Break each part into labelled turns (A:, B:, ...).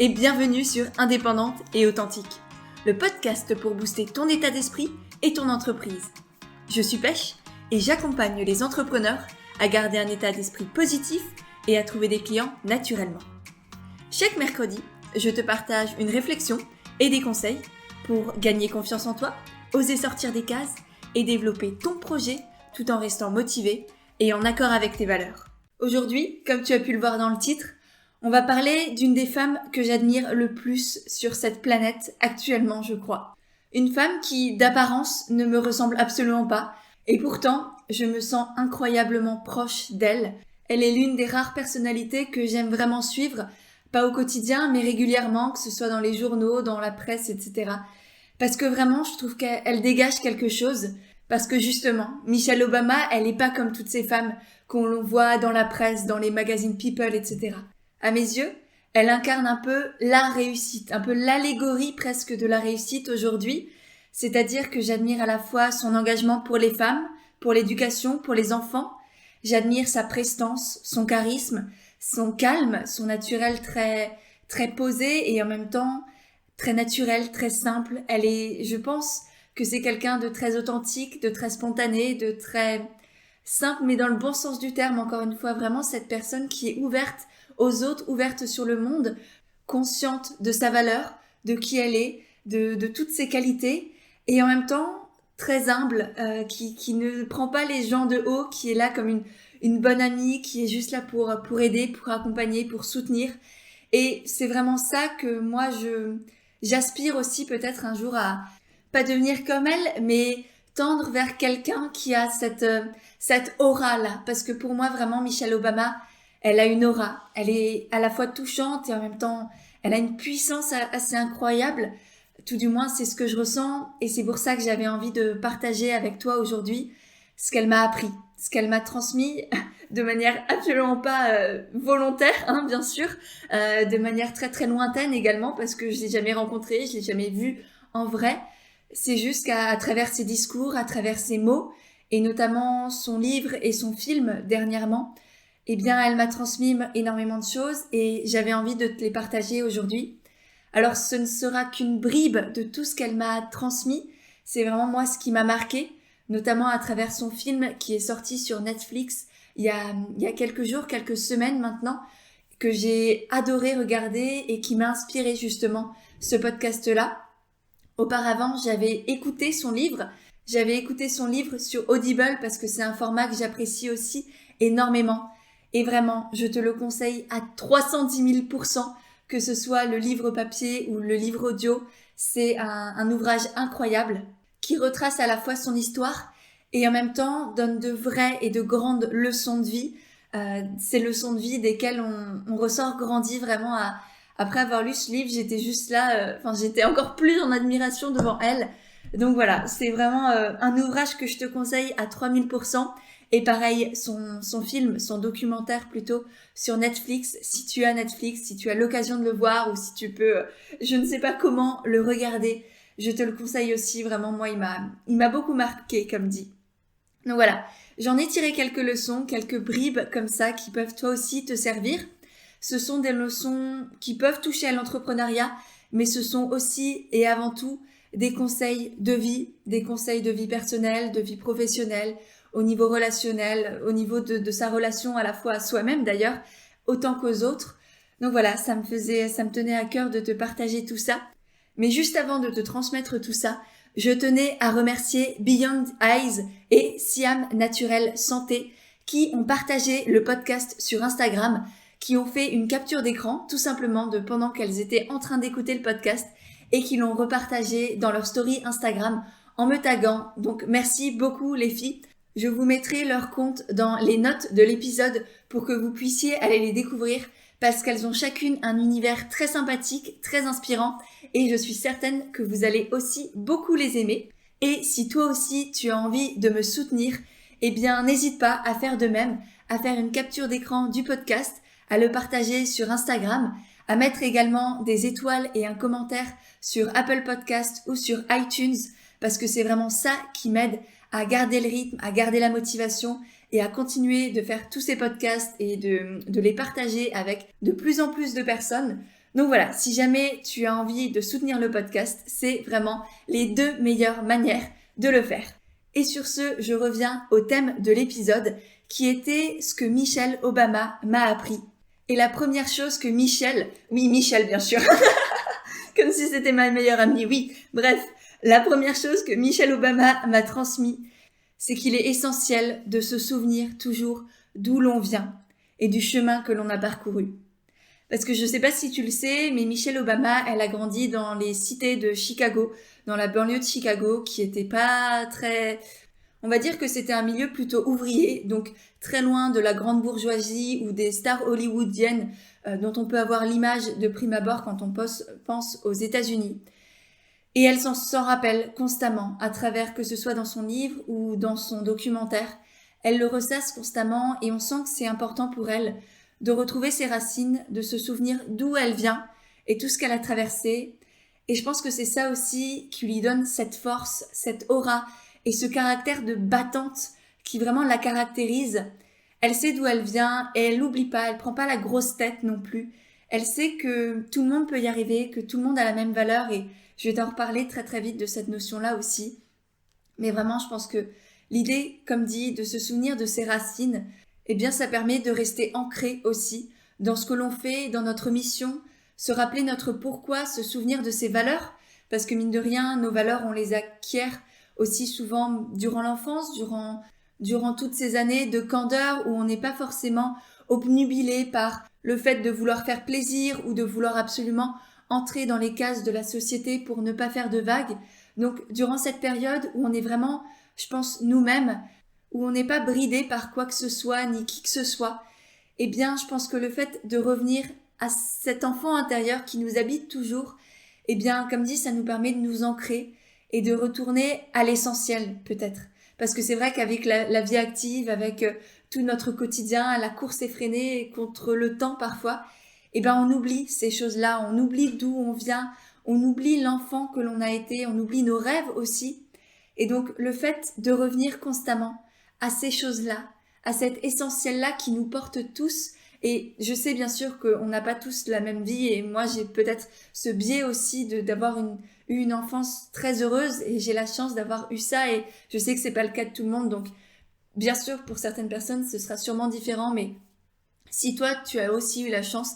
A: et bienvenue sur Indépendante et Authentique, le podcast pour booster ton état d'esprit et ton entreprise. Je suis Pêche et j'accompagne les entrepreneurs à garder un état d'esprit positif et à trouver des clients naturellement. Chaque mercredi, je te partage une réflexion et des conseils pour gagner confiance en toi, oser sortir des cases et développer ton projet tout en restant motivé et en accord avec tes valeurs. Aujourd'hui, comme tu as pu le voir dans le titre, on va parler d'une des femmes que j'admire le plus sur cette planète actuellement, je crois. Une femme qui, d'apparence, ne me ressemble absolument pas, et pourtant, je me sens incroyablement proche d'elle. Elle est l'une des rares personnalités que j'aime vraiment suivre, pas au quotidien, mais régulièrement, que ce soit dans les journaux, dans la presse, etc. Parce que vraiment, je trouve qu'elle dégage quelque chose. Parce que justement, Michelle Obama, elle n'est pas comme toutes ces femmes qu'on voit dans la presse, dans les magazines People, etc. À mes yeux, elle incarne un peu la réussite, un peu l'allégorie presque de la réussite aujourd'hui. C'est-à-dire que j'admire à la fois son engagement pour les femmes, pour l'éducation, pour les enfants. J'admire sa prestance, son charisme, son calme, son naturel très posé et en même temps très naturel, très simple. Je pense que c'est quelqu'un de très authentique, de très spontané, de très simple, mais dans le bon sens du terme, encore une fois, vraiment cette personne qui est ouverte aux autres, ouverte sur le monde, consciente de sa valeur, de qui elle est, de toutes ses qualités, et en même temps très humble, qui ne prend pas les gens de haut, qui est là comme une bonne amie, qui est juste là pour aider, pour accompagner, pour soutenir. Et c'est vraiment ça que moi j'aspire aussi peut-être un jour à pas devenir comme elle, mais tendre vers quelqu'un qui a cette aura-là. Parce que pour moi, vraiment, Michelle Obama, elle a une aura. Elle est à la fois touchante et en même temps, elle a une puissance assez incroyable. Tout du moins, c'est ce que je ressens. Et c'est pour ça que j'avais envie de partager avec toi aujourd'hui ce qu'elle m'a appris, ce qu'elle m'a transmis de manière absolument pas volontaire, bien sûr, de manière très très lointaine également, parce que je l'ai jamais rencontrée, je l'ai jamais vue en vrai. C'est juste qu'à travers ses discours, à travers ses mots, et notamment son livre et son film dernièrement, eh bien, elle m'a transmis énormément de choses et j'avais envie de te les partager aujourd'hui. Alors, ce ne sera qu'une bribe de tout ce qu'elle m'a transmis. C'est vraiment moi ce qui m'a marqué, notamment à travers son film qui est sorti sur Netflix il y a quelques jours, quelques semaines maintenant, que j'ai adoré regarder et qui m'a inspiré justement ce podcast-là. Auparavant, j'avais écouté son livre sur Audible parce que c'est un format que j'apprécie aussi énormément. Et vraiment, je te le conseille à 310 000%, que ce soit le livre papier ou le livre audio. C'est un ouvrage incroyable qui retrace à la fois son histoire et en même temps donne de vraies et de grandes leçons de vie. Ces leçons de vie desquelles on ressort grandi vraiment après avoir lu ce livre, j'étais juste là, j'étais encore plus en admiration devant elle. Donc voilà, c'est vraiment un ouvrage que je te conseille à 3000%. Et pareil, son film, son documentaire plutôt, sur Netflix, si tu as Netflix, si tu as l'occasion de le voir ou si tu peux, je ne sais pas comment le regarder, je te le conseille aussi, vraiment, moi, il m'a beaucoup marqué, comme dit. Donc voilà, j'en ai tiré quelques leçons, quelques bribes comme ça qui peuvent toi aussi te servir. Ce sont des leçons qui peuvent toucher à l'entrepreneuriat, mais ce sont aussi et avant tout des conseils de vie personnelle, de vie professionnelle, au niveau relationnel, au niveau de sa relation à la fois à soi-même d'ailleurs, autant qu'aux autres. Donc voilà, ça me tenait à cœur de te partager tout ça. Mais juste avant de te transmettre tout ça, je tenais à remercier Beyond Eyes et Siam Naturel Santé qui ont partagé le podcast sur Instagram, qui ont fait une capture d'écran tout simplement de pendant qu'elles étaient en train d'écouter le podcast et qui l'ont repartagé dans leur story Instagram en me taguant. Donc merci beaucoup les filles. Je vous mettrai leur compte dans les notes de l'épisode pour que vous puissiez aller les découvrir parce qu'elles ont chacune un univers très sympathique, très inspirant et je suis certaine que vous allez aussi beaucoup les aimer. Et si toi aussi tu as envie de me soutenir, eh bien n'hésite pas à faire de même, à faire une capture d'écran du podcast, à le partager sur Instagram, à mettre également des étoiles et un commentaire sur Apple Podcast ou sur iTunes parce que c'est vraiment ça qui m'aide à garder le rythme, à garder la motivation et à continuer de faire tous ces podcasts et de les partager avec de plus en plus de personnes. Donc voilà, si jamais tu as envie de soutenir le podcast, c'est vraiment les 2 meilleures manières de le faire. Et sur ce, je reviens au thème de l'épisode qui était ce que Michelle Obama m'a appris. Et la première chose que Michelle bien sûr, comme si c'était ma meilleure amie, oui, bref, la première chose que Michelle Obama m'a transmis, c'est qu'il est essentiel de se souvenir toujours d'où l'on vient et du chemin que l'on a parcouru. Parce que je sais pas si tu le sais, mais Michelle Obama, elle a grandi dans les cités de Chicago, dans la banlieue de Chicago, qui était pas très... On va dire que c'était un milieu plutôt ouvrier, donc très loin de la grande bourgeoisie ou des stars hollywoodiennes dont on peut avoir l'image de prime abord quand on pense aux États-Unis. Et elle s'en rappelle constamment, à travers que ce soit dans son livre ou dans son documentaire. Elle le ressasse constamment et on sent que c'est important pour elle de retrouver ses racines, de se souvenir d'où elle vient et tout ce qu'elle a traversé. Et je pense que c'est ça aussi qui lui donne cette force, cette aura et ce caractère de battante qui vraiment la caractérise. Elle sait d'où elle vient et elle n'oublie pas, elle prend pas la grosse tête non plus. Elle sait que tout le monde peut y arriver, que tout le monde a la même valeur et je vais t'en reparler très très vite de cette notion-là aussi. Mais vraiment, je pense que l'idée, comme dit, de se souvenir de ses racines, eh bien ça permet de rester ancré aussi dans ce que l'on fait, dans notre mission, se rappeler notre pourquoi, se souvenir de ses valeurs, parce que mine de rien, nos valeurs, on les acquiert aussi souvent durant l'enfance, durant toutes ces années de candeur où on n'est pas forcément obnubilé par le fait de vouloir faire plaisir ou de vouloir absolument entrer dans les cases de la société pour ne pas faire de vagues. Donc durant cette période où on est vraiment, je pense, nous-mêmes, où on n'est pas bridé par quoi que ce soit, ni qui que ce soit, eh bien, je pense que le fait de revenir à cet enfant intérieur qui nous habite toujours, eh bien, comme dit, ça nous permet de nous ancrer et de retourner à l'essentiel, peut-être. Parce que c'est vrai qu'avec la vie active, avec tout notre quotidien, la course effrénée contre le temps parfois, eh ben, on oublie ces choses-là, on oublie d'où on vient, on oublie l'enfant que l'on a été, on oublie nos rêves aussi. Et donc, le fait de revenir constamment à ces choses-là, à cet essentiel-là qui nous porte tous. Et je sais bien sûr qu'on n'a pas tous la même vie et moi j'ai peut-être ce biais aussi d'avoir eu une enfance très heureuse et j'ai la chance d'avoir eu ça et je sais que c'est pas le cas de tout le monde donc bien sûr pour certaines personnes ce sera sûrement différent mais si toi tu as aussi eu la chance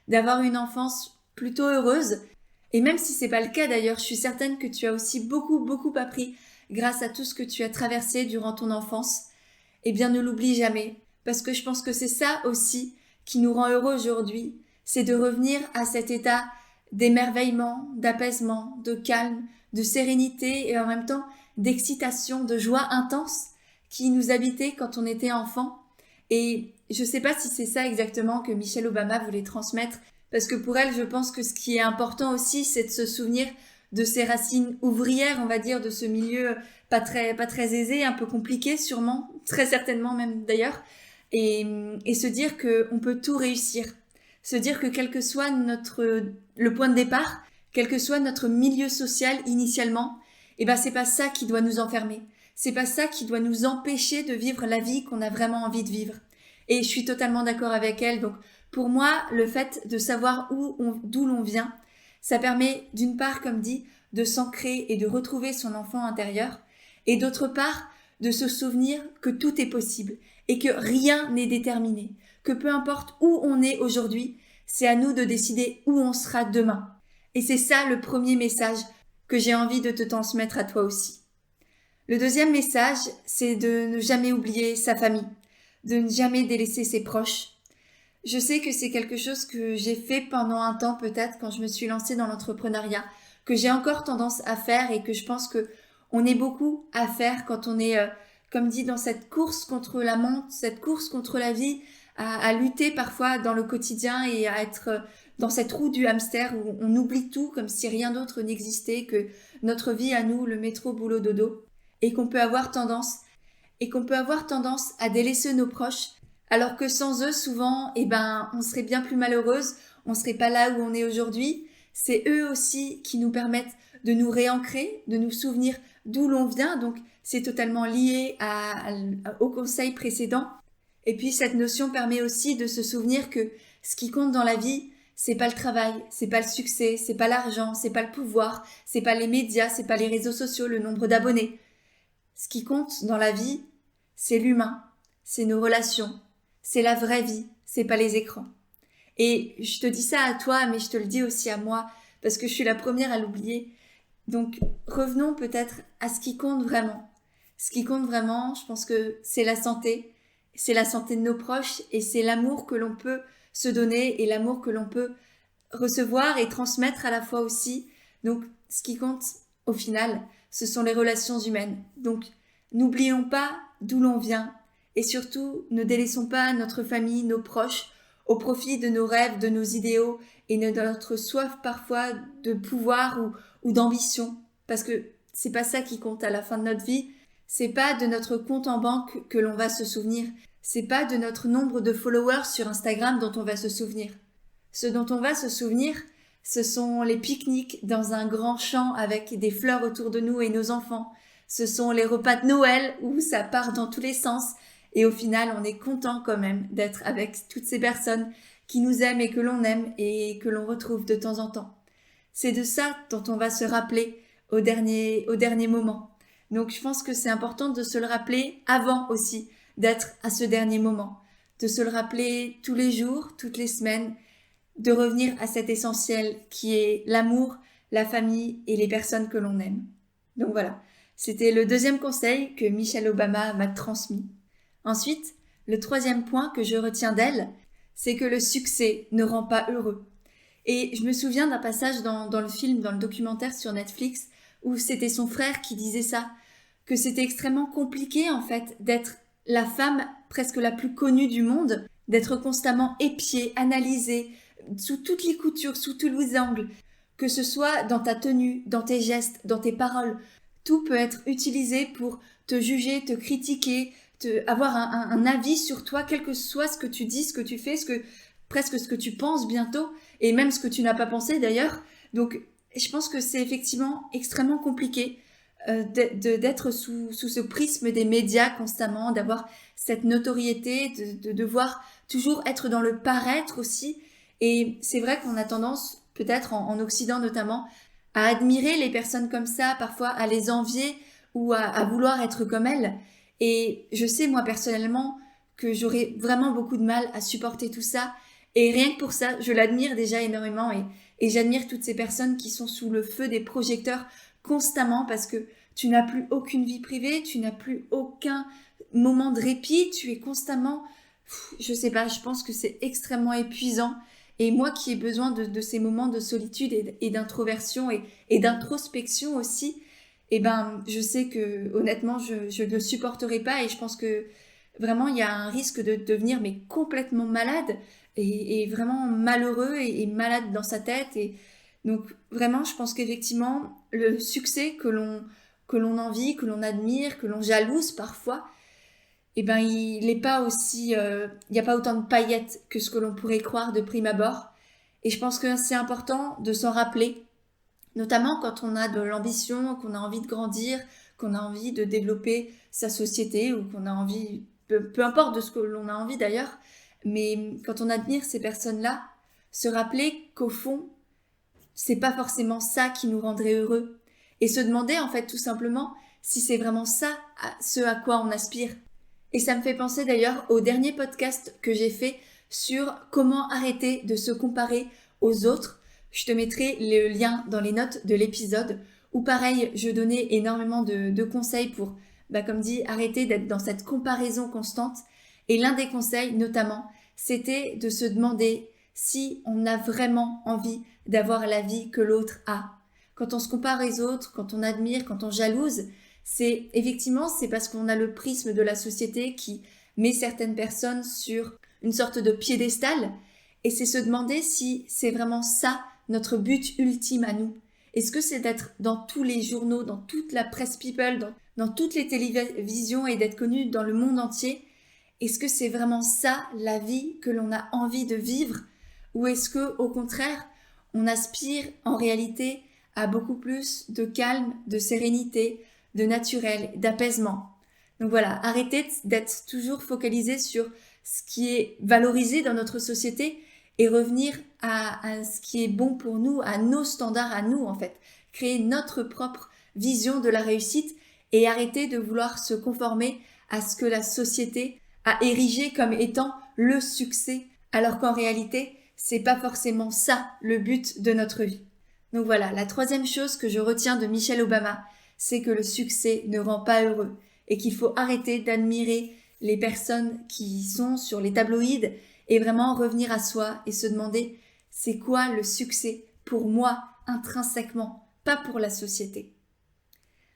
A: d'avoir une enfance plutôt heureuse et même si c'est pas le cas d'ailleurs je suis certaine que tu as aussi beaucoup appris grâce à tout ce que tu as traversé durant ton enfance. Eh bien ne l'oublie jamais, parce que je pense que c'est ça aussi qui nous rend heureux aujourd'hui, c'est de revenir à cet état d'émerveillement, d'apaisement, de calme, de sérénité et en même temps d'excitation, de joie intense qui nous habitait quand on était enfant. Et je sais pas si c'est ça exactement que Michelle Obama voulait transmettre, parce que pour elle, je pense que ce qui est important aussi, c'est de se souvenir de ses racines ouvrières, on va dire, de ce milieu pas très aisé, un peu compliqué sûrement, très certainement même d'ailleurs, et se dire qu'on peut tout réussir. Se dire que quel que soit le point de départ, quel que soit notre milieu social initialement, eh ben c'est pas ça qui doit nous enfermer. C'est pas ça qui doit nous empêcher de vivre la vie qu'on a vraiment envie de vivre. Et je suis totalement d'accord avec elle. Donc pour moi, le fait de savoir d'où l'on vient, ça permet d'une part, comme dit, de s'ancrer et de retrouver son enfant intérieur, et d'autre part, de se souvenir que tout est possible et que rien n'est déterminé, que peu importe où on est aujourd'hui, c'est à nous de décider où on sera demain. Et c'est ça le premier message que j'ai envie de te transmettre à toi aussi. Le deuxième message, c'est de ne jamais oublier sa famille, de ne jamais délaisser ses proches. Je sais que c'est quelque chose que j'ai fait pendant un temps peut-être quand je me suis lancée dans l'entrepreneuriat, que j'ai encore tendance à faire et que je pense que on est beaucoup à faire quand on est, comme dit, dans cette course contre la montre, cette course contre la vie, à lutter parfois dans le quotidien et à être dans cette roue du hamster où on oublie tout comme si rien d'autre n'existait, que notre vie à nous, le métro, boulot, dodo, et qu'on peut avoir tendance à délaisser nos proches, alors que sans eux, souvent, on serait bien plus malheureuse, on serait pas là où on est aujourd'hui. C'est eux aussi qui nous permettent de nous réancrer, de nous souvenir d'où l'on vient, donc c'est totalement lié au conseil précédent. Et puis cette notion permet aussi de se souvenir que ce qui compte dans la vie, c'est pas le travail, c'est pas le succès, c'est pas l'argent, c'est pas le pouvoir, c'est pas les médias, c'est pas les réseaux sociaux, le nombre d'abonnés. Ce qui compte dans la vie, c'est l'humain, c'est nos relations, c'est la vraie vie, c'est pas les écrans. Et je te dis ça à toi, mais je te le dis aussi à moi, parce que je suis la première à l'oublier. Donc revenons peut-être à ce qui compte vraiment. Ce qui compte vraiment, je pense que c'est la santé de nos proches et c'est l'amour que l'on peut se donner et l'amour que l'on peut recevoir et transmettre à la fois aussi. Donc ce qui compte au final, ce sont les relations humaines. Donc n'oublions pas d'où l'on vient et surtout ne délaissons pas notre famille, nos proches au profit de nos rêves, de nos idéaux et de notre soif parfois de pouvoir ou d'ambition. Parce que c'est pas ça qui compte à la fin de notre vie. C'est pas de notre compte en banque que l'on va se souvenir. C'est pas de notre nombre de followers sur Instagram dont on va se souvenir. Ce dont on va se souvenir, ce sont les pique-niques dans un grand champ avec des fleurs autour de nous et nos enfants. Ce sont les repas de Noël où ça part dans tous les sens. Et au final, on est content quand même d'être avec toutes ces personnes qui nous aiment et que l'on aime et que l'on retrouve de temps en temps. C'est de ça dont on va se rappeler au dernier moment. Donc je pense que c'est important de se le rappeler avant aussi d'être à ce dernier moment. De se le rappeler tous les jours, toutes les semaines, de revenir à cet essentiel qui est l'amour, la famille et les personnes que l'on aime. Donc voilà, c'était le deuxième conseil que Michelle Obama m'a transmis. Ensuite, le troisième point que je retiens d'elle, c'est que le succès ne rend pas heureux. Et je me souviens d'un passage dans le film, dans le documentaire sur Netflix, où c'était son frère qui disait ça, que c'était extrêmement compliqué en fait d'être la femme presque la plus connue du monde, d'être constamment épiée, analysée, sous toutes les coutures, sous tous les angles, que ce soit dans ta tenue, dans tes gestes, dans tes paroles. Tout peut être utilisé pour te juger, te critiquer, avoir un avis sur toi, quel que soit ce que tu dis, ce que tu fais, presque ce que tu penses bientôt, et même ce que tu n'as pas pensé d'ailleurs. Donc je pense que c'est effectivement extrêmement compliqué d'être sous ce prisme des médias constamment, d'avoir cette notoriété, de devoir toujours être dans le paraître aussi. Et c'est vrai qu'on a tendance, peut-être en Occident notamment, à admirer les personnes comme ça, parfois à les envier ou à vouloir être comme elles. Et je sais moi personnellement que j'aurais vraiment beaucoup de mal à supporter tout ça. Et rien que pour ça, je l'admire déjà énormément et j'admire toutes ces personnes qui sont sous le feu des projecteurs constamment parce que tu n'as plus aucune vie privée, tu n'as plus aucun moment de répit, tu es constamment, je sais pas, je pense que c'est extrêmement épuisant. Et moi qui ai besoin de ces moments de solitude et d'introversion et d'introspection aussi, eh ben, je sais que honnêtement, je ne le supporterai pas et je pense que vraiment, il y a un risque de devenir mais complètement malade et vraiment malheureux et malade dans sa tête. Et donc, vraiment, je pense qu'effectivement, le succès que l'on envie, que l'on admire, que l'on jalouse parfois, eh ben, il n'est pas aussi, il n'y a pas autant de paillettes que ce que l'on pourrait croire de prime abord. Et je pense que c'est important de s'en rappeler, notamment quand on a de l'ambition, qu'on a envie de grandir, qu'on a envie de développer sa société ou qu'on a envie, peu importe de ce que l'on a envie d'ailleurs, mais quand on admire ces personnes-là, se rappeler qu'au fond, c'est pas forcément ça qui nous rendrait heureux. Et se demander en fait tout simplement si c'est vraiment ça ce à quoi on aspire. Et ça me fait penser d'ailleurs au dernier podcast que j'ai fait sur comment arrêter de se comparer aux autres. Je te mettrai le lien dans les notes de l'épisode où pareil, je donnais énormément de conseils pour, comme dit, arrêter d'être dans cette comparaison constante. Et l'un des conseils notamment, c'était de se demander si on a vraiment envie d'avoir la vie que l'autre a. Quand on se compare aux autres, quand on admire, quand on jalouse, c'est parce qu'on a le prisme de la société qui met certaines personnes sur une sorte de piédestal et c'est se demander si c'est vraiment ça notre but ultime à nous. Est-ce que c'est d'être dans tous les journaux, dans toute la presse people, dans toutes les télévisions et d'être connu dans le monde entier? Est-ce que c'est vraiment ça la vie que l'on a envie de vivre? Ou est-ce que, au contraire, on aspire en réalité à beaucoup plus de calme, de sérénité, de naturel, d'apaisement? Donc voilà, arrêtez d'être toujours focalisé sur ce qui est valorisé dans notre société et revenir à ce qui est bon pour nous, à nos standards, à nous en fait. Créer notre propre vision de la réussite et arrêter de vouloir se conformer à ce que la société a érigé comme étant le succès, alors qu'en réalité, c'est pas forcément ça le but de notre vie. Donc voilà, la troisième chose que je retiens de Michelle Obama, c'est que le succès ne rend pas heureux et qu'il faut arrêter d'admirer les personnes qui sont sur les tabloïds et vraiment revenir à soi et se demander c'est quoi le succès pour moi intrinsèquement, pas pour la société.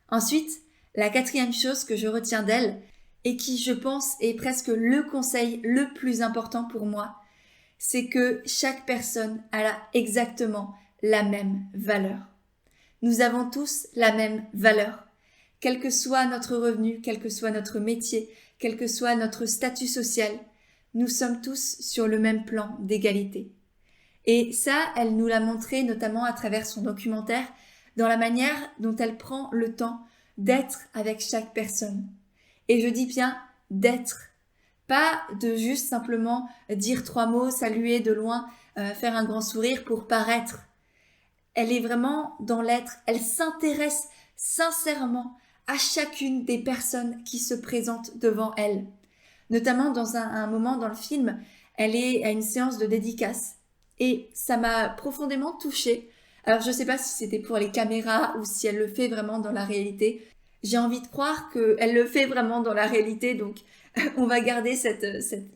A: Ensuite, la quatrième chose que je retiens d'elle et qui je pense est presque le conseil le plus important pour moi, c'est que chaque personne a exactement la même valeur. Nous avons tous la même valeur. Quel que soit notre revenu, quel que soit notre métier, quel que soit notre statut social, nous sommes tous sur le même plan d'égalité. Et ça, elle nous l'a montré notamment à travers son documentaire, dans la manière dont elle prend le temps d'être avec chaque personne. Et je dis bien d'être, pas de juste simplement dire 3 mots, saluer de loin, faire un grand sourire pour paraître. Elle est vraiment dans l'être, elle s'intéresse sincèrement à chacune des personnes qui se présentent devant elle. Notamment dans un moment dans le film, elle est à une séance de dédicace. Et ça m'a profondément touchée. Alors je ne sais pas si c'était pour les caméras ou si elle le fait vraiment dans la réalité. J'ai envie de croire qu'elle le fait vraiment dans la réalité, donc on va garder cette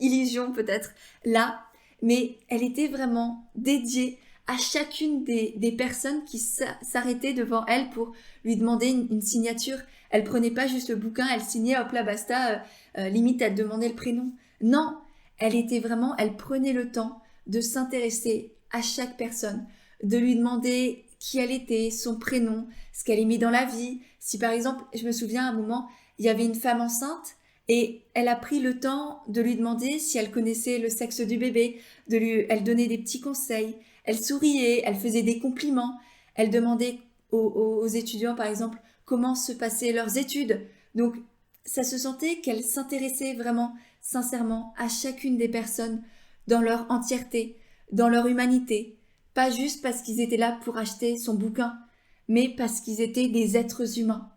A: illusion peut-être là. Mais elle était vraiment dédiée à chacune des personnes qui s'arrêtaient devant elle pour lui demander une signature. Elle prenait pas juste le bouquin, elle signait, hop là, basta, limite elle demandait le prénom. Non, elle prenait le temps de s'intéresser à chaque personne, de lui demander qui elle était, son prénom, ce qu'elle aimait dans la vie. Si par exemple, je me souviens à un moment, il y avait une femme enceinte et elle a pris le temps de lui demander si elle connaissait le sexe du bébé, elle donnait des petits conseils, elle souriait, elle faisait des compliments, elle demandait aux étudiants par exemple comment se passaient leurs études. Donc ça se sentait qu'elle s'intéressait vraiment sincèrement à chacune des personnes dans leur entièreté, dans leur humanité, pas juste parce qu'ils étaient là pour acheter son bouquin, mais parce qu'ils étaient des êtres humains.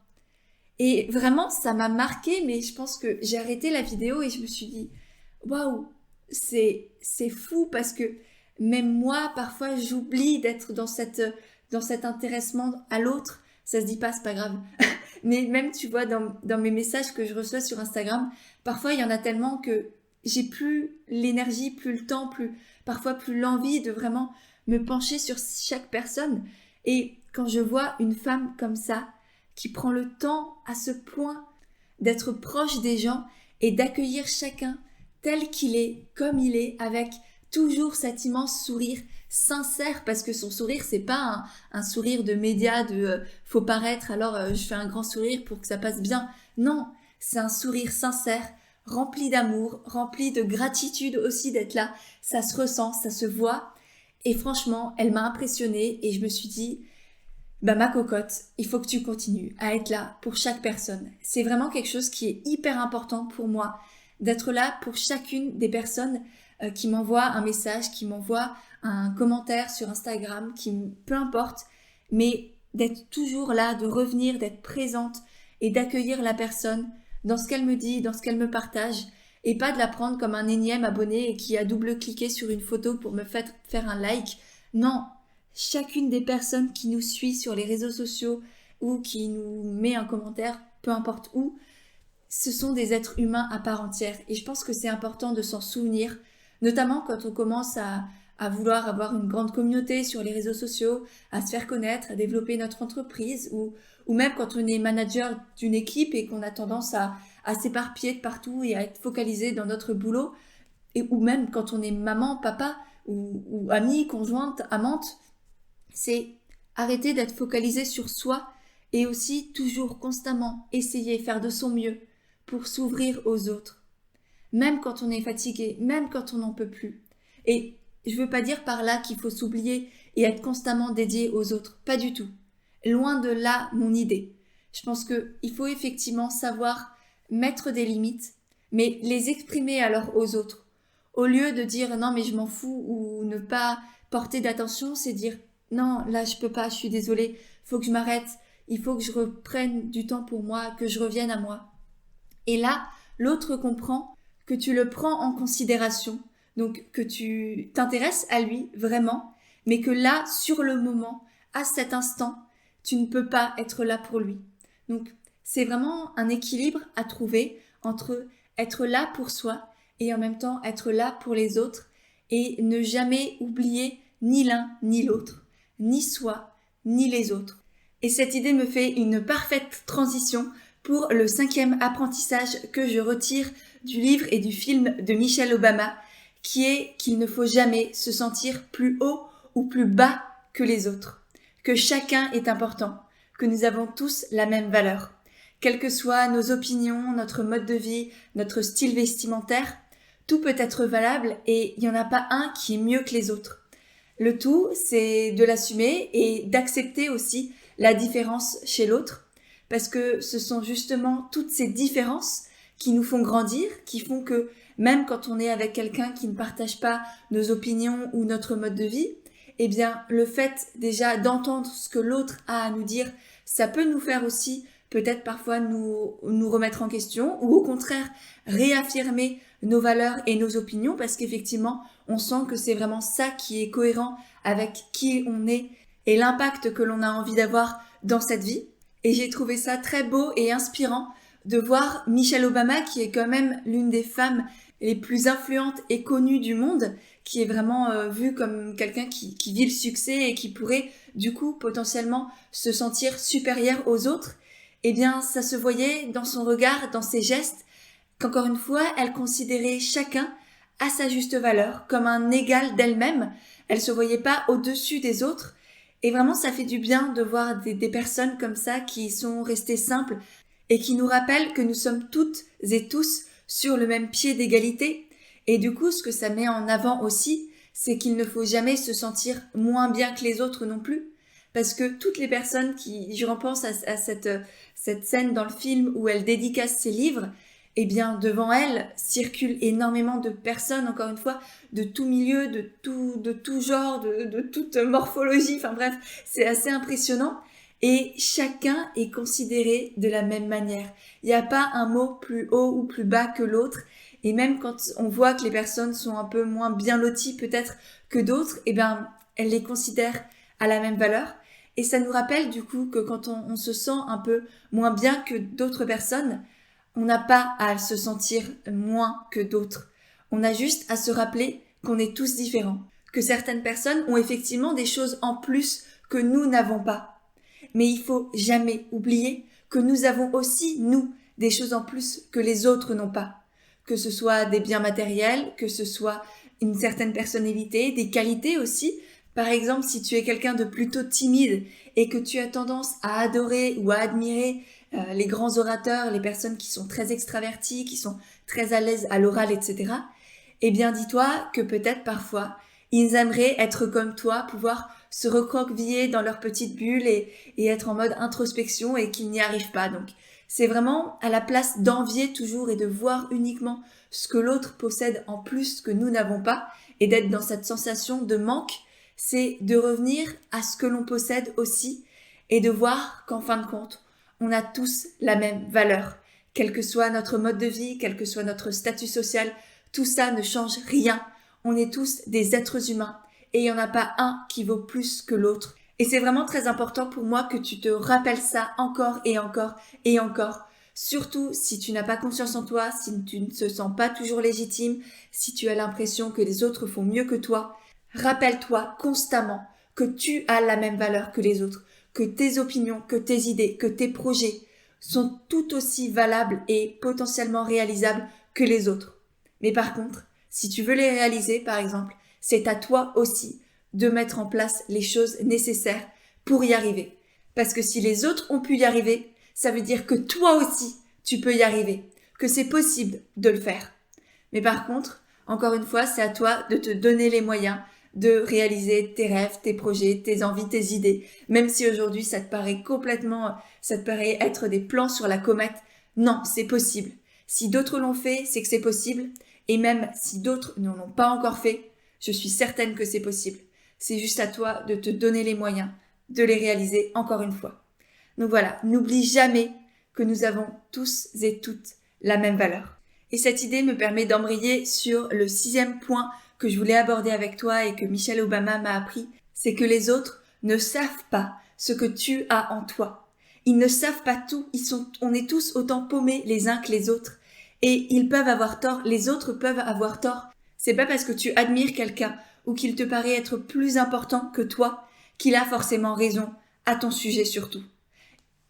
A: Et vraiment, ça m'a marqué, mais je pense que j'ai arrêté la vidéo et je me suis dit, waouh, c'est fou parce que même moi, parfois, j'oublie d'être dans cet intéressement à l'autre. Ça se dit pas, c'est pas grave. Mais même, tu vois, dans mes messages que je reçois sur Instagram, parfois, il y en a tellement que j'ai plus l'énergie, plus le temps, parfois plus l'envie de vraiment me pencher sur chaque personne. Et quand je vois une femme comme ça, qui prend le temps à ce point d'être proche des gens et d'accueillir chacun tel qu'il est, comme il est, avec toujours cet immense sourire sincère, parce que son sourire, c'est pas un sourire de média, faut paraître, alors je fais un grand sourire pour que ça passe bien. Non, c'est un sourire sincère, rempli d'amour, rempli de gratitude aussi d'être là. Ça se ressent, ça se voit. Et franchement, elle m'a impressionnée et je me suis dit, ma cocotte, il faut que tu continues à être là pour chaque personne. C'est vraiment quelque chose qui est hyper important pour moi, d'être là pour chacune des personnes qui m'envoient un message, qui m'envoient un commentaire sur Instagram, peu importe, mais d'être toujours là, de revenir, d'être présente et d'accueillir la personne dans ce qu'elle me dit, dans ce qu'elle me partage, et pas de la prendre comme un énième abonné et qui a double-cliqué sur une photo pour me faire un like. Non, chacune des personnes qui nous suit sur les réseaux sociaux ou qui nous met un commentaire, peu importe où, ce sont des êtres humains à part entière. Et je pense que c'est important de s'en souvenir, notamment quand on commence à vouloir avoir une grande communauté sur les réseaux sociaux, à se faire connaître, à développer notre entreprise, ou même quand on est manager d'une équipe et qu'on a tendance à s'éparpiller de partout et à être focalisé dans notre boulot, ou même quand on est maman, papa, ou amie, conjointe, amante, c'est arrêter d'être focalisé sur soi et aussi toujours constamment essayer, faire de son mieux pour s'ouvrir aux autres. Même quand on est fatigué, même quand on n'en peut plus. Et je veux pas dire par là qu'il faut s'oublier et être constamment dédié aux autres. Pas du tout. Loin de là mon idée. Je pense qu'il faut effectivement savoir mettre des limites, mais les exprimer alors aux autres. Au lieu de dire non mais je m'en fous ou ne pas porter d'attention, c'est dire non là je peux pas, je suis désolée, faut que je m'arrête, il faut que je reprenne du temps pour moi, que je revienne à moi. Et là, l'autre comprend que tu le prends en considération, donc que tu t'intéresses à lui vraiment, mais que là, sur le moment, à cet instant, tu ne peux pas être là pour lui. Donc, c'est vraiment un équilibre à trouver entre être là pour soi et en même temps être là pour les autres et ne jamais oublier ni l'un ni l'autre, ni soi, ni les autres. Et cette idée me fait une parfaite transition pour le 5e apprentissage que je retire du livre et du film de Michelle Obama, qui est qu'il ne faut jamais se sentir plus haut ou plus bas que les autres, que chacun est important, que nous avons tous la même valeur. Quelles que soient nos opinions, notre mode de vie, notre style vestimentaire, tout peut être valable et il n'y en a pas un qui est mieux que les autres. Le tout, c'est de l'assumer et d'accepter aussi la différence chez l'autre, parce que ce sont justement toutes ces différences qui nous font grandir, qui font que même quand on est avec quelqu'un qui ne partage pas nos opinions ou notre mode de vie, eh bien le fait déjà d'entendre ce que l'autre a à nous dire, ça peut nous faire aussi peut-être parfois nous remettre en question ou au contraire réaffirmer nos valeurs et nos opinions parce qu'effectivement on sent que c'est vraiment ça qui est cohérent avec qui on est et l'impact que l'on a envie d'avoir dans cette vie. Et j'ai trouvé ça très beau et inspirant de voir Michelle Obama, qui est quand même l'une des femmes les plus influentes et connues du monde, qui est vraiment vue comme quelqu'un qui vit le succès et qui pourrait du coup potentiellement se sentir supérieure aux autres. Eh bien, ça se voyait dans son regard, dans ses gestes, qu'encore une fois, elle considérait chacun à sa juste valeur, comme un égal d'elle-même. Elle se voyait pas au-dessus des autres. Et vraiment, ça fait du bien de voir des personnes comme ça qui sont restées simples et qui nous rappellent que nous sommes toutes et tous sur le même pied d'égalité. Et du coup, ce que ça met en avant aussi, c'est qu'il ne faut jamais se sentir moins bien que les autres non plus. Parce que toutes les personnes qui, je repense à cette scène dans le film où elle dédicace ses livres, eh bien, devant elle circulent énormément de personnes, encore une fois, de tout milieu, de tout genre, de toute morphologie. Enfin bref, c'est assez impressionnant. Et chacun est considéré de la même manière. Il n'y a pas un mot plus haut ou plus bas que l'autre. Et même quand on voit que les personnes sont un peu moins bien loties peut-être que d'autres, eh bien, elles les considèrent à la même valeur. Et ça nous rappelle du coup que quand on se sent un peu moins bien que d'autres personnes, on n'a pas à se sentir moins que d'autres. On a juste à se rappeler qu'on est tous différents, que certaines personnes ont effectivement des choses en plus que nous n'avons pas. Mais il faut jamais oublier que nous avons aussi, nous, des choses en plus que les autres n'ont pas. Que ce soit des biens matériels, que ce soit une certaine personnalité, des qualités aussi. Par exemple, si tu es quelqu'un de plutôt timide et que tu as tendance à adorer ou à admirer les grands orateurs, les personnes qui sont très extraverties, qui sont très à l'aise à l'oral, etc., eh bien dis-toi que peut-être parfois, ils aimeraient être comme toi, pouvoir se recroqueviller dans leur petite bulle et être en mode introspection et qu'ils n'y arrivent pas. Donc c'est vraiment à la place d'envier toujours et de voir uniquement ce que l'autre possède en plus que nous n'avons pas et d'être dans cette sensation de manque, c'est de revenir à ce que l'on possède aussi et de voir qu'en fin de compte, on a tous la même valeur. Quel que soit notre mode de vie, quel que soit notre statut social, tout ça ne change rien. On est tous des êtres humains et il n'y en a pas un qui vaut plus que l'autre. Et c'est vraiment très important pour moi que tu te rappelles ça encore et encore et encore. Surtout si tu n'as pas confiance en toi, si tu ne te sens pas toujours légitime, si tu as l'impression que les autres font mieux que toi. Rappelle-toi constamment que tu as la même valeur que les autres, que tes opinions, que tes idées, que tes projets sont tout aussi valables et potentiellement réalisables que les autres. Mais par contre, si tu veux les réaliser, par exemple, c'est à toi aussi de mettre en place les choses nécessaires pour y arriver. Parce que si les autres ont pu y arriver, ça veut dire que toi aussi, tu peux y arriver, que c'est possible de le faire. Mais par contre, encore une fois, c'est à toi de te donner les moyens de réaliser tes rêves, tes projets, tes envies, tes idées. Même si aujourd'hui, ça te paraît être des plans sur la comète. Non, c'est possible. Si d'autres l'ont fait, c'est que c'est possible. Et même si d'autres ne l'ont pas encore fait, je suis certaine que c'est possible. C'est juste à toi de te donner les moyens de les réaliser encore une fois. Donc voilà, n'oublie jamais que nous avons tous et toutes la même valeur. Et cette idée me permet d'embrayer sur le 6e point que je voulais aborder avec toi et que Michelle Obama m'a appris, c'est que les autres ne savent pas ce que tu as en toi. Ils ne savent pas tout, on est tous autant paumés les uns que les autres. Et ils peuvent avoir tort, les autres peuvent avoir tort. C'est pas parce que tu admires quelqu'un ou qu'il te paraît être plus important que toi qu'il a forcément raison à ton sujet surtout.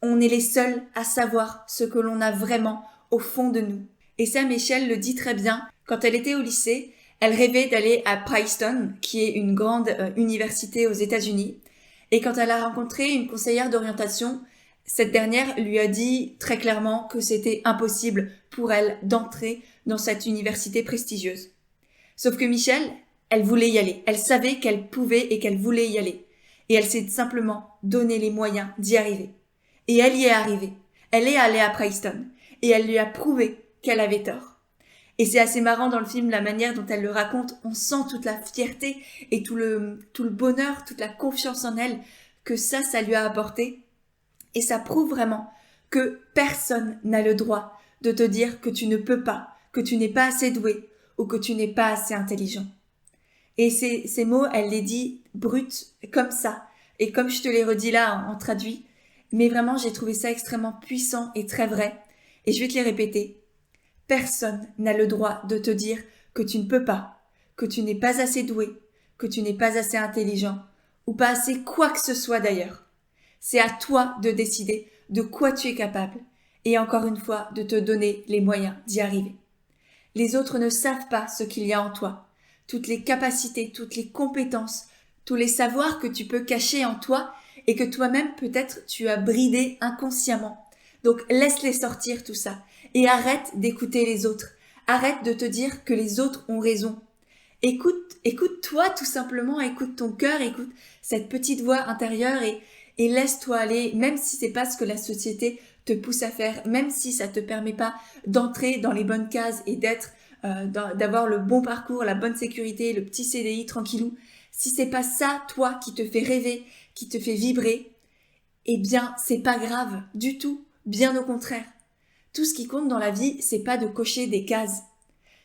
A: On est les seuls à savoir ce que l'on a vraiment au fond de nous. Et ça, Michelle le dit très bien. Quand elle était au lycée, elle rêvait d'aller à Princeton, qui est une grande université aux États-Unis. Et quand elle a rencontré une conseillère d'orientation, cette dernière lui a dit très clairement que c'était impossible pour elle d'entrer dans cette université prestigieuse. Sauf que Michelle, elle voulait y aller. Elle savait qu'elle pouvait et qu'elle voulait y aller. Et elle s'est simplement donné les moyens d'y arriver. Et elle y est arrivée. Elle est allée à Princeton. Et elle lui a prouvé qu'elle avait tort. Et c'est assez marrant dans le film, la manière dont elle le raconte. On sent toute la fierté et tout le bonheur, toute la confiance en elle que ça lui a apporté. Et ça prouve vraiment que personne n'a le droit de te dire que tu ne peux pas, que tu n'es pas assez doué ou que tu n'es pas assez intelligent. Et ces mots, elle les dit brutes, comme ça. Et comme je te les redis là en traduit, mais vraiment j'ai trouvé ça extrêmement puissant et très vrai. Et je vais te les répéter. Personne n'a le droit de te dire que tu ne peux pas, que tu n'es pas assez doué, que tu n'es pas assez intelligent, ou pas assez quoi que ce soit d'ailleurs. C'est à toi de décider de quoi tu es capable, et encore une fois de te donner les moyens d'y arriver. Les autres ne savent pas ce qu'il y a en toi, toutes les capacités, toutes les compétences, tous les savoirs que tu peux cacher en toi et que toi-même peut-être tu as bridé inconsciemment. Donc laisse-les sortir tout ça et arrête d'écouter les autres. Arrête de te dire que les autres ont raison. Écoute-toi tout simplement, écoute ton cœur, écoute cette petite voix intérieure et laisse-toi aller, même si c'est pas ce que la société te pousse à faire, même si ça te permet pas d'entrer dans les bonnes cases et d'avoir le bon parcours, la bonne sécurité, le petit CDI tranquillou. Si c'est pas ça, toi, qui te fait rêver, qui te fait vibrer, eh bien, c'est pas grave du tout. Bien au contraire. Tout ce qui compte dans la vie, c'est pas de cocher des cases.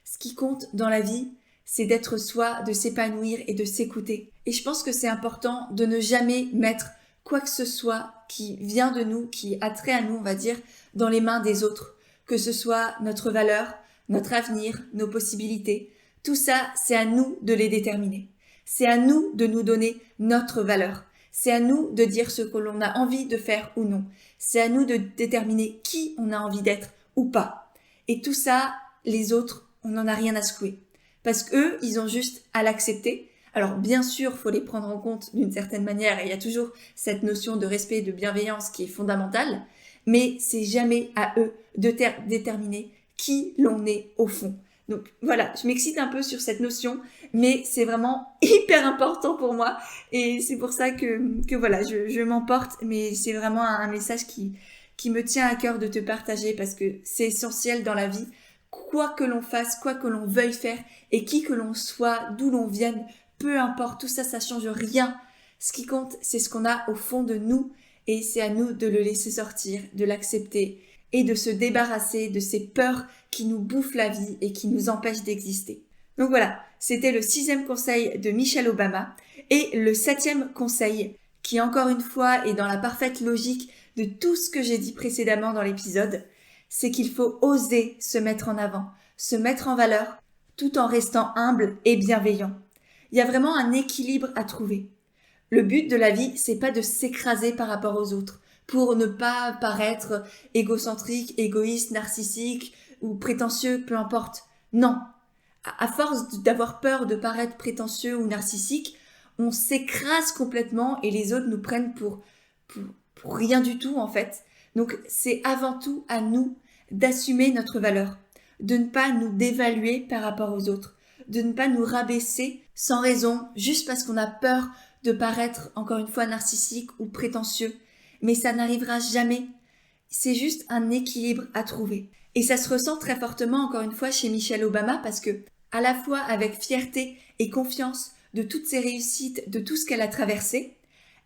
A: Ce qui compte dans la vie, c'est d'être soi, de s'épanouir et de s'écouter. Et je pense que c'est important de ne jamais mettre quoi que ce soit qui vient de nous, qui a trait à nous, on va dire, dans les mains des autres. Que ce soit notre valeur, notre avenir, nos possibilités. Tout ça, c'est à nous de les déterminer. C'est à nous de nous donner notre valeur. C'est à nous de dire ce que l'on a envie de faire ou non. C'est à nous de déterminer qui on a envie d'être ou pas. Et tout ça, les autres, on n'en a rien à secouer. Parce qu'eux, ils ont juste à l'accepter. Alors bien sûr, faut les prendre en compte d'une certaine manière et il y a toujours cette notion de respect et de bienveillance qui est fondamentale. Mais c'est jamais à eux de déterminer qui l'on est au fond. Donc voilà, je m'excite un peu sur cette notion, mais c'est vraiment hyper important pour moi et c'est pour ça que voilà, je m'emporte, mais c'est vraiment un message qui me tient à cœur de te partager parce que c'est essentiel dans la vie, quoi que l'on fasse, quoi que l'on veuille faire et qui que l'on soit, d'où l'on vienne, peu importe, tout ça, ça change rien. Ce qui compte, c'est ce qu'on a au fond de nous et c'est à nous de le laisser sortir, de l'accepter et de se débarrasser de ces peurs qui nous bouffent la vie et qui nous empêchent d'exister. Donc voilà, c'était le 6e conseil de Michelle Obama et le 7e conseil qui encore une fois est dans la parfaite logique de tout ce que j'ai dit précédemment dans l'épisode, c'est qu'il faut oser se mettre en avant, se mettre en valeur tout en restant humble et bienveillant. Il y a vraiment un équilibre à trouver. Le but de la vie, c'est pas de s'écraser par rapport aux autres pour ne pas paraître égocentrique, égoïste, narcissique ou prétentieux, peu importe. Non. À force d'avoir peur de paraître prétentieux ou narcissique, on s'écrase complètement et les autres nous prennent pour rien du tout en fait. Donc c'est avant tout à nous d'assumer notre valeur, de ne pas nous dévaluer par rapport aux autres, de ne pas nous rabaisser sans raison, juste parce qu'on a peur de paraître encore une fois narcissique ou prétentieux. Mais ça n'arrivera jamais. C'est juste un équilibre à trouver. Et ça se ressent très fortement, encore une fois, chez Michelle Obama, parce que, à la fois avec fierté et confiance de toutes ses réussites, de tout ce qu'elle a traversé,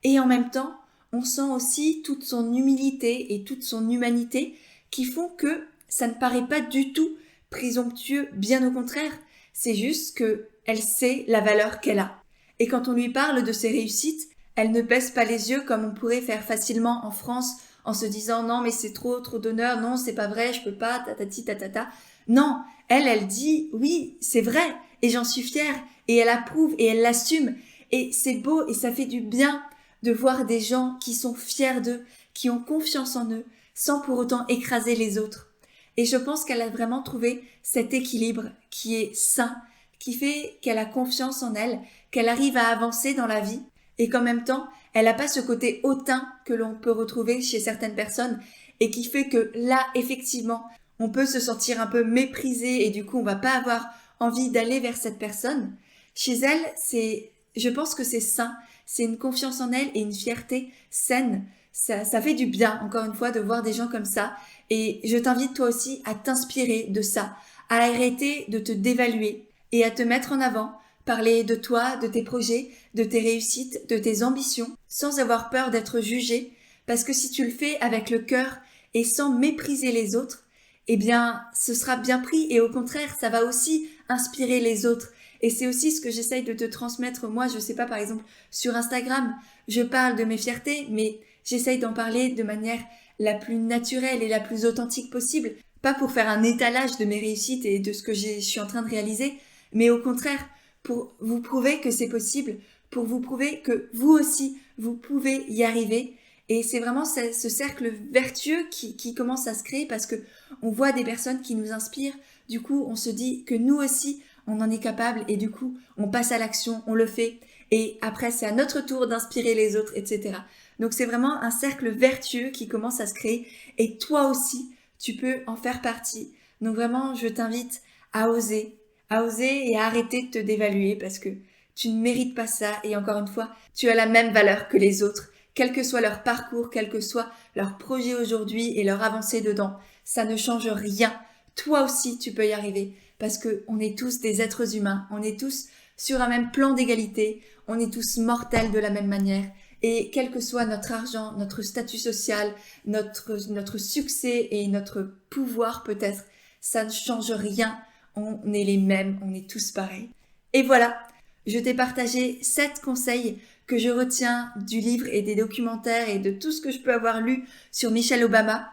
A: et en même temps, on sent aussi toute son humilité et toute son humanité qui font que ça ne paraît pas du tout présomptueux, bien au contraire. C'est juste que elle sait la valeur qu'elle a. Et quand on lui parle de ses réussites, elle ne baisse pas les yeux comme on pourrait faire facilement en France en se disant non mais c'est trop d'honneur, non c'est pas vrai, je peux pas, tatati tatata. Non, elle dit oui c'est vrai et j'en suis fière et elle approuve et elle l'assume et c'est beau et ça fait du bien de voir des gens qui sont fiers d'eux, qui ont confiance en eux, sans pour autant écraser les autres. Et je pense qu'elle a vraiment trouvé cet équilibre qui est sain, qui fait qu'elle a confiance en elle, qu'elle arrive à avancer dans la vie et qu'en même temps, elle n'a pas ce côté hautain que l'on peut retrouver chez certaines personnes et qui fait que là, effectivement, on peut se sentir un peu méprisé et du coup, on va pas avoir envie d'aller vers cette personne. Chez elle, je pense que c'est sain, c'est une confiance en elle et une fierté saine. Ça fait du bien, encore une fois, de voir des gens comme ça. Et je t'invite toi aussi à t'inspirer de ça, à arrêter de te dévaluer et à te mettre en avant, parler de toi, de tes projets, de tes réussites, de tes ambitions, sans avoir peur d'être jugé, parce que si tu le fais avec le cœur et sans mépriser les autres, eh bien, ce sera bien pris et au contraire, ça va aussi inspirer les autres. Et c'est aussi ce que j'essaye de te transmettre. Moi, je sais pas, par exemple, sur Instagram, je parle de mes fiertés, mais j'essaye d'en parler de manière la plus naturelle et la plus authentique possible. Pas pour faire un étalage de mes réussites et de ce que je suis en train de réaliser, mais au contraire, pour vous prouver que c'est possible, pour vous prouver que vous aussi, vous pouvez y arriver. Et c'est vraiment ce cercle vertueux qui commence à se créer parce que on voit des personnes qui nous inspirent. Du coup, on se dit que nous aussi, on en est capable et du coup, on passe à l'action, on le fait. Et après, c'est à notre tour d'inspirer les autres, etc. Donc, c'est vraiment un cercle vertueux qui commence à se créer. Et toi aussi, tu peux en faire partie. Donc, vraiment, je t'invite à oser et à arrêter de te dévaluer parce que tu ne mérites pas ça. Et encore une fois, tu as la même valeur que les autres, quel que soit leur parcours, quel que soit leur projet aujourd'hui et leur avancée dedans. Ça ne change rien. Toi aussi, tu peux y arriver parce que on est tous des êtres humains. On est tous sur un même plan d'égalité. On est tous mortels de la même manière. Et quel que soit notre argent, notre statut social, notre succès et notre pouvoir peut-être, ça ne change rien. On est les mêmes, on est tous pareils. Et voilà, je t'ai partagé 7 conseils que je retiens du livre et des documentaires et de tout ce que je peux avoir lu sur Michelle Obama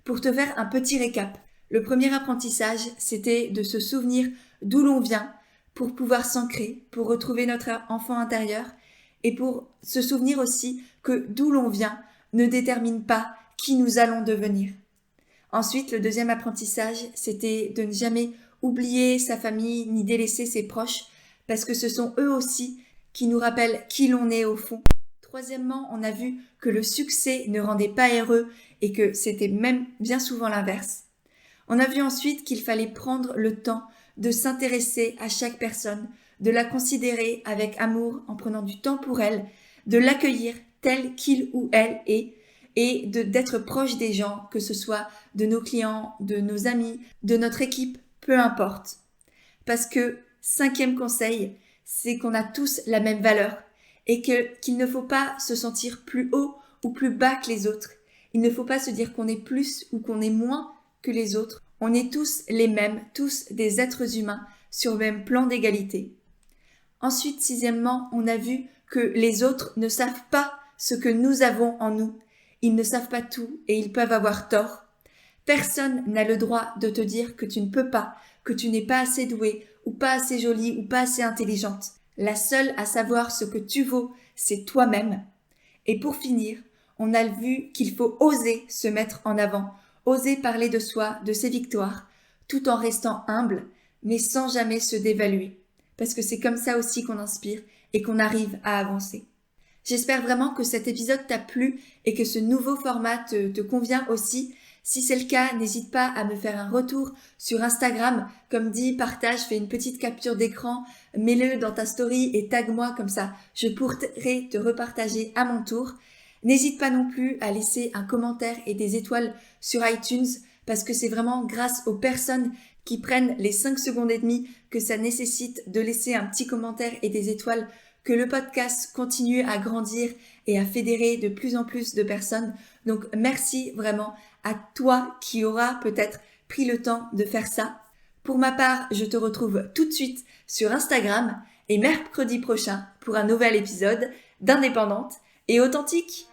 A: pour te faire un petit récap. Le premier apprentissage, c'était de se souvenir d'où l'on vient pour pouvoir s'ancrer, pour retrouver notre enfant intérieur et pour se souvenir aussi que d'où l'on vient ne détermine pas qui nous allons devenir. Ensuite, le deuxième apprentissage, c'était de ne jamais oublier sa famille ni délaisser ses proches parce que ce sont eux aussi qui nous rappellent qui l'on est au fond. Troisièmement, on a vu que le succès ne rendait pas heureux et que c'était même bien souvent l'inverse. On a vu ensuite qu'il fallait prendre le temps de s'intéresser à chaque personne, de la considérer avec amour en prenant du temps pour elle, de l'accueillir telle qu'il ou elle est et d'être proche des gens, que ce soit de nos clients, de nos amis, de notre équipe, peu importe. Parce que, 5e conseil, c'est qu'on a tous la même valeur et qu'il ne faut pas se sentir plus haut ou plus bas que les autres. Il ne faut pas se dire qu'on est plus ou qu'on est moins que les autres. On est tous les mêmes, tous des êtres humains sur le même plan d'égalité. Ensuite, 6e, on a vu que les autres ne savent pas ce que nous avons en nous. Ils ne savent pas tout et ils peuvent avoir tort. Personne n'a le droit de te dire que tu ne peux pas, que tu n'es pas assez douée ou pas assez jolie ou pas assez intelligente. La seule à savoir ce que tu vaux, c'est toi-même. Et pour finir, on a vu qu'il faut oser se mettre en avant, oser parler de soi, de ses victoires, tout en restant humble, mais sans jamais se dévaluer. Parce que c'est comme ça aussi qu'on inspire et qu'on arrive à avancer. J'espère vraiment que cet épisode t'a plu et que ce nouveau format te convient aussi. Si c'est le cas, n'hésite pas à me faire un retour sur Instagram. Comme dit, partage, fais une petite capture d'écran, mets-le dans ta story et tag-moi comme ça. Je pourrai te repartager à mon tour. N'hésite pas non plus à laisser un commentaire et des étoiles sur iTunes parce que c'est vraiment grâce aux personnes qui prennent les 5 secondes et demie que ça nécessite de laisser un petit commentaire et des étoiles que le podcast continue à grandir et à fédérer de plus en plus de personnes. Donc merci vraiment à toi qui auras peut-être pris le temps de faire ça. Pour ma part, je te retrouve tout de suite sur Instagram et mercredi prochain pour un nouvel épisode d'Indépendante et Authentique.